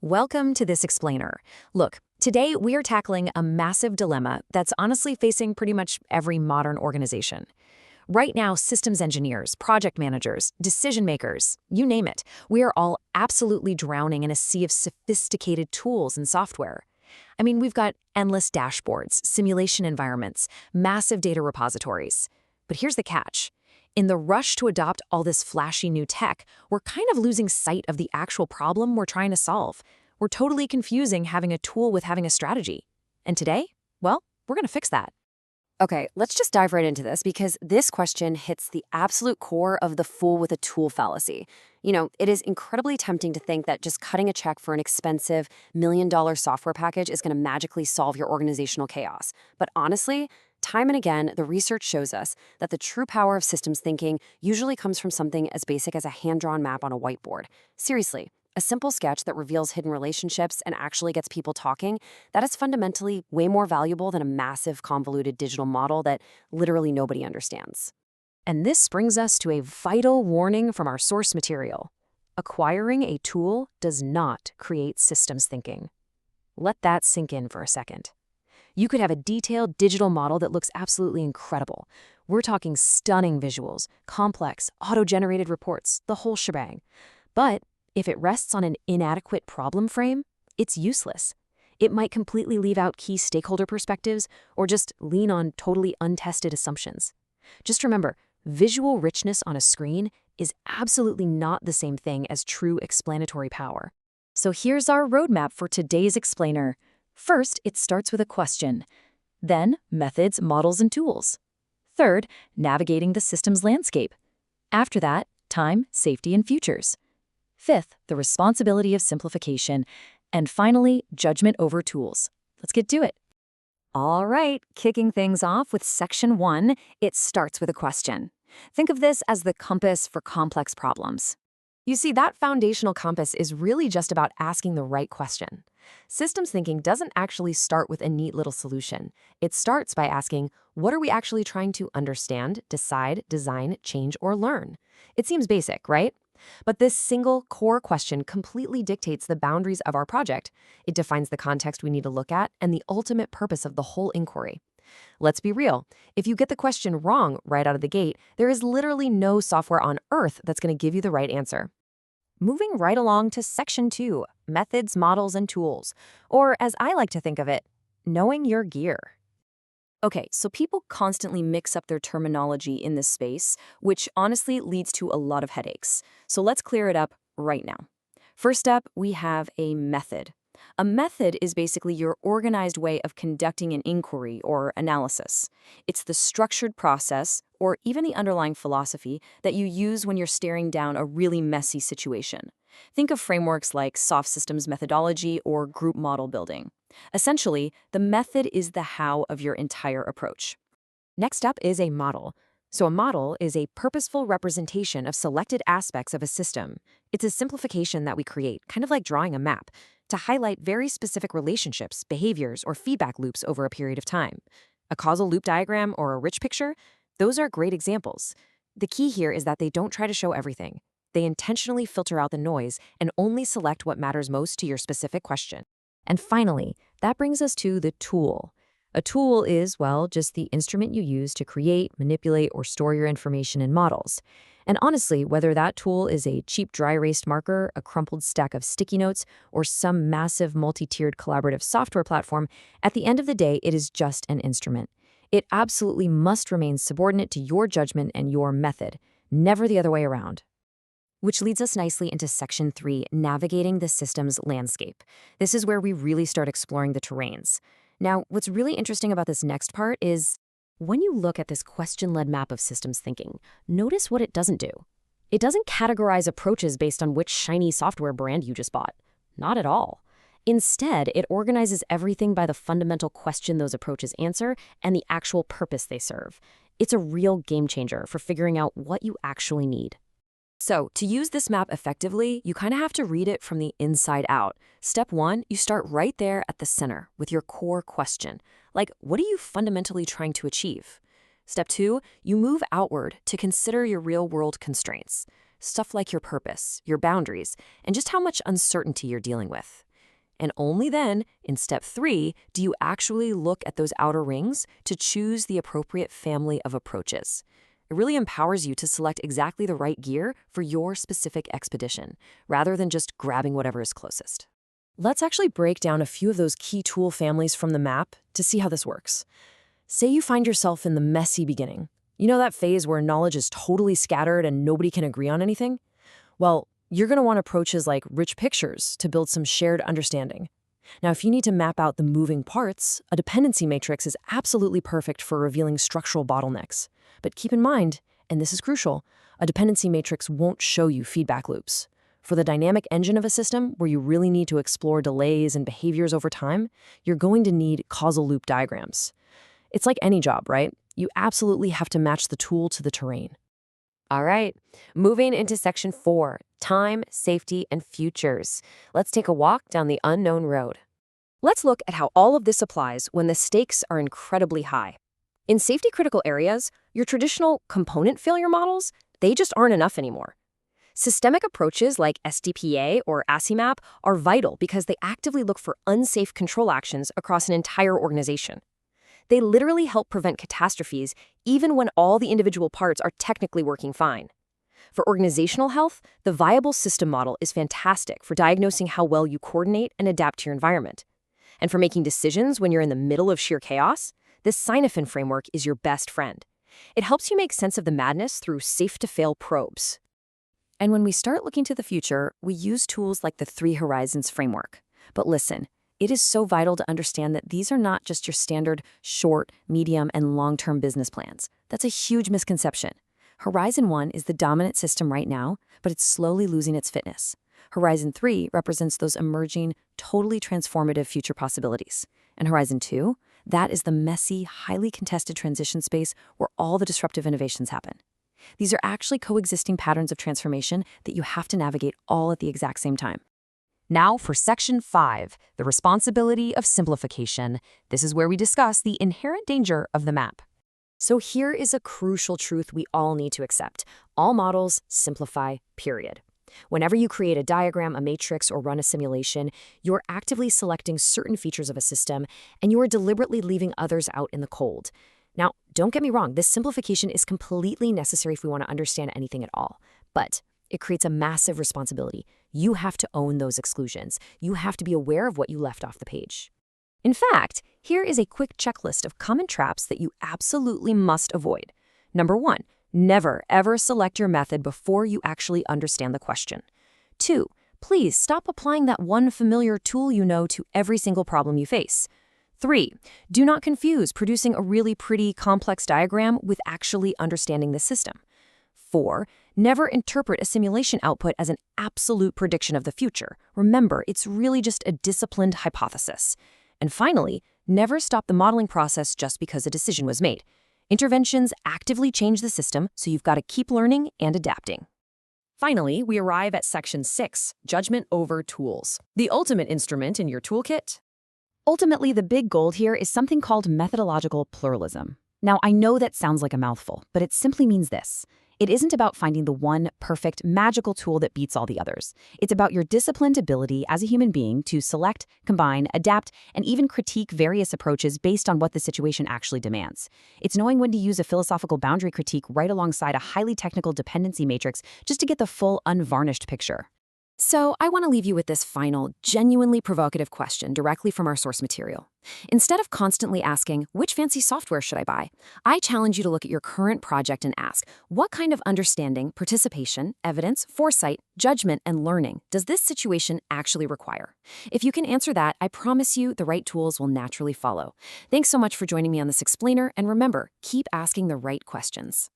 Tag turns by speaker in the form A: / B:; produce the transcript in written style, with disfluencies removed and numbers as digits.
A: Welcome to This Explainer. Look, today we are tackling a massive dilemma that's honestly facing pretty much every modern organization. Right now, systems engineers, project managers, decision makers, you name it, we are all absolutely drowning in a sea of sophisticated tools and software. I mean, we've got endless dashboards, simulation environments, massive data repositories. But here's the catch. In the rush to adopt all this flashy new tech, we're kind of losing sight of the actual problem we're trying to solve. We're totally confusing having a tool with having a strategy. And today, well, we're going to fix that.
B: Okay, let's just dive right into this because this question hits the absolute core of the fool with a tool fallacy. It is incredibly tempting to think that just cutting a check for an expensive $1 million software package is going to magically solve your organizational chaos. But honestly, time and again, the research shows us that the true power of systems thinking usually comes from something as basic as a hand-drawn map on a whiteboard. Seriously. A simple sketch that reveals hidden relationships and actually gets people talking, that is fundamentally way more valuable than a massive convoluted digital model that literally nobody understands.
A: And this brings us to a vital warning from our source material. Acquiring a tool does not create systems thinking. Let that sink in for a second. You could have a detailed digital model that looks absolutely incredible. We're talking stunning visuals, complex, auto-generated reports, the whole shebang. But if it rests on an inadequate problem frame, it's useless. It might completely leave out key stakeholder perspectives or just lean on totally untested assumptions. Just remember, visual richness on a screen is absolutely not the same thing as true explanatory power. So here's our roadmap for today's explainer. First, it starts with a question. Then, methods, models, and tools. Third, navigating the systems landscape. After that, time, safety, and futures. Fifth, the responsibility of simplification. And finally, judgment over tools. Let's get to it. All right, kicking things off with Section 1, it starts with a question. Think of this as the compass for complex problems. You see, that foundational compass is really just about asking the right question. Systems thinking doesn't actually start with a neat little solution. It starts by asking, what are we actually trying to understand, decide, design, change, or learn? It seems basic, right? But this single core question completely dictates the boundaries of our project. It defines the context we need to look at and the ultimate purpose of the whole inquiry. Let's be real. If you get the question wrong right out of the gate, there is literally no software on earth that's going to give you the right answer. Moving right along to Section 2, methods, models, and tools. Or as I like to think of it, knowing your gear. Okay, so people constantly mix up their terminology in this space, which honestly leads to a lot of headaches. So let's clear it up right now. First up, we have a method. A method is basically your organized way of conducting an inquiry or analysis. It's the structured process, or even the underlying philosophy, that you use when you're staring down a really messy situation. Think of frameworks like soft systems methodology or group model building. Essentially, the method is the how of your entire approach. Next up is a model. So a model is a purposeful representation of selected aspects of a system. It's a simplification that we create, kind of like drawing a map, to highlight very specific relationships, behaviors, or feedback loops over a period of time. A causal loop diagram or a rich picture, those are great examples. The key here is that they don't try to show everything. They intentionally filter out the noise and only select what matters most to your specific question. And finally, that brings us to the tool. A tool is, well, just the instrument you use to create, manipulate, or store your information in models. And honestly, whether that tool is a cheap dry erase marker, a crumpled stack of sticky notes, or some massive multi-tiered collaborative software platform, at the end of the day, it is just an instrument. It absolutely must remain subordinate to your judgment and your method, never the other way around. Which leads us nicely into Section 3, navigating the systems landscape. This is where we really start exploring the terrains. Now, what's really interesting about this next part is when you look at this question-led map of systems thinking, notice what it doesn't do. It doesn't categorize approaches based on which shiny software brand you just bought. Not at all. Instead, it organizes everything by the fundamental question those approaches answer and the actual purpose they serve. It's a real game changer for figuring out what you actually need. So, to use this map effectively, you kind of have to read it from the inside out. Step 1, you start right there at the center with your core question. Like, what are you fundamentally trying to achieve? Step 2, you move outward to consider your real-world constraints. Stuff like your purpose, your boundaries, and just how much uncertainty you're dealing with. And only then, in step 3, do you actually look at those outer rings to choose the appropriate family of approaches. It really empowers you to select exactly the right gear for your specific expedition, rather than just grabbing whatever is closest. Let's actually break down a few of those key tool families from the map to see how this works. Say you find yourself in the messy beginning. You know that phase where knowledge is totally scattered and nobody can agree on anything? Well, you're going to want approaches like rich pictures to build some shared understanding. Now, if you need to map out the moving parts, a dependency matrix is absolutely perfect for revealing structural bottlenecks. But keep in mind, and this is crucial, a dependency matrix won't show you feedback loops. For the dynamic engine of a system, where you really need to explore delays and behaviors over time, you're going to need causal loop diagrams. It's like any job, right? You absolutely have to match the tool to the terrain.
B: All right, moving into section 4, time, safety, and futures. Let's take a walk down the unknown road.
A: Let's look at how all of this applies when the stakes are incredibly high. In safety-critical areas, your traditional component failure models, they just aren't enough anymore. Systemic approaches like SDPA or ASIMAP are vital because they actively look for unsafe control actions across an entire organization. They literally help prevent catastrophes even when all the individual parts are technically working fine. For organizational health, the viable system model is fantastic for diagnosing how well you coordinate and adapt to your environment. And for making decisions when you're in the middle of sheer chaos, this Sinophen framework is your best friend. It helps you make sense of the madness through safe-to-fail probes. And when we start looking to the future, we use tools like the 3 Horizons framework. But listen, it is so vital to understand that these are not just your standard short, medium, and long-term business plans. That's a huge misconception. Horizon 1 is the dominant system right now, but it's slowly losing its fitness. Horizon 3 represents those emerging, totally transformative future possibilities. And Horizon 2, that is the messy, highly contested transition space where all the disruptive innovations happen. These are actually coexisting patterns of transformation that you have to navigate all at the exact same time. Now for section 5, the responsibility of simplification. This is where we discuss the inherent danger of the map. So here is a crucial truth we all need to accept. All models simplify, period. Whenever you create a diagram, a matrix, or run a simulation, you're actively selecting certain features of a system, and you are deliberately leaving others out in the cold. Now, don't get me wrong, this simplification is completely necessary if we want to understand anything at all. But it creates a massive responsibility. You have to own those exclusions. You have to be aware of what you left off the page. In fact, here is a quick checklist of common traps that you absolutely must avoid. Number 1, never ever select your method before you actually understand the question. 2, please stop applying that one familiar tool you know to every single problem you face. 3, do not confuse producing a really pretty complex diagram with actually understanding the system. 4, never interpret a simulation output as an absolute prediction of the future. Remember, it's really just a disciplined hypothesis. And finally, never stop the modeling process just because a decision was made. Interventions actively change the system, so you've got to keep learning and adapting. Finally, we arrive at section 6, judgment over tools. The ultimate instrument in your toolkit? Ultimately, the big goal here is something called methodological pluralism. Now, I know that sounds like a mouthful, but it simply means this. It isn't about finding the one perfect, magical tool that beats all the others. It's about your disciplined ability as a human being to select, combine, adapt, and even critique various approaches based on what the situation actually demands. It's knowing when to use a philosophical boundary critique right alongside a highly technical dependency matrix just to get the full, unvarnished picture. So I want to leave you with this final, genuinely provocative question directly from our source material. Instead of constantly asking, which fancy software should I buy? I challenge you to look at your current project and ask, what kind of understanding, participation, evidence, foresight, judgment, and learning does this situation actually require? If you can answer that, I promise you the right tools will naturally follow. Thanks so much for joining me on this explainer, and remember, keep asking the right questions.